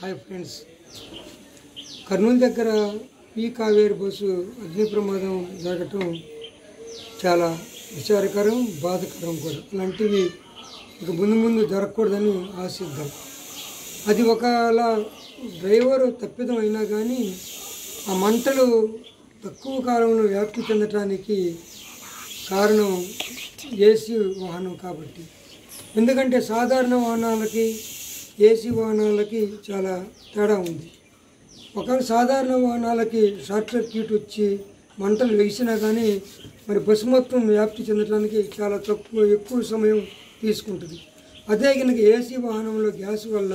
Hi friends, Kurnool దగ్గర ఈ Kaveri bus అగ్ని ప్రమాదం జరగటం చాలా విచారకరం, బాధకరం కూడా. అలాంటివి ఇక ముందు జరగకూడదని ఆశిద్దాం. అది ఒకవేళ డ్రైవరు తప్పిదం అయినా కానీ ఆ మంటలు తక్కువ కాలంలో వ్యాప్తి చెందటానికి కారణం ఏసీ వాహనం కాబట్టి. ఎందుకంటే సాధారణ వాహనాలకి ఏసీ వాహనాలకి చాలా తేడా ఉంది. ఒకవేళ సాధారణ వాహనాలకి షార్ట్ సర్క్యూట్ వచ్చి మంటలు వేసినా కానీ మరి బస్సు మొత్తం వ్యాప్తి చెందడానికి చాలా ఎక్కువ సమయం తీసుకుంటుంది. అదే కనుక ఏసీ వాహనంలో గ్యాస్ వల్ల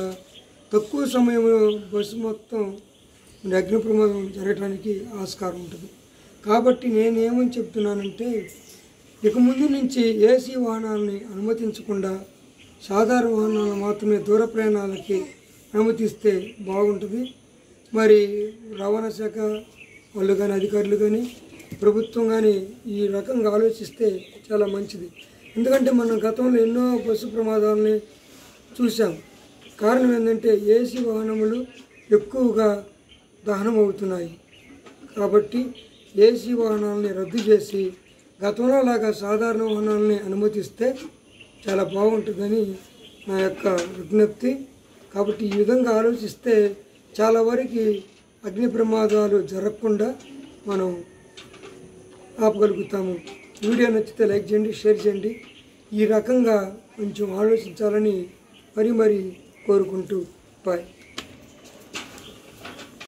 తక్కువ సమయంలో బస్సు మొత్తం అగ్ని ప్రమాదం జరగడానికి ఆస్కారం ఉంటుంది. కాబట్టి నేనేమని చెప్తున్నానంటే, ఇక ముందు నుంచి ఏసీ వాహనాలని అనుమతించకుండా సాధారణ వాహనాలు మాత్రమే దూర ప్రయాణాలకి అనుమతిస్తే బాగుంటుంది. మరి రవాణా శాఖ వాళ్ళు కానీ, అధికారులు కానీ, ప్రభుత్వం కానీ ఈ రకంగా ఆలోచిస్తే చాలా మంచిది. ఎందుకంటే మనం గతంలో ఎన్నో బస్సు ప్రమాదాలని చూసాం. కారణం ఏంటంటే ఏసీ వాహనములు ఎక్కువగా దహనం అవుతున్నాయి. కాబట్టి ఏసీ వాహనాలని రద్దు చేసి గతంలో లాగా సాధారణ వాహనాలని అనుమతిస్తే చాలా బాగుంటుందని నా యొక్క విజ్ఞప్తి. కాబట్టి ఈ విధంగా ఆలోచిస్తే చాలా వరకు అగ్ని ప్రమాదాలు జరగకుండా మనం ఆపగలుగుతాము. వీడియో నచ్చితే లైక్ చేయండి, షేర్ చేయండి. ఈ రకంగా కొంచెం ఆలోచించాలని మరీ కోరుకుంటూ బాయ్.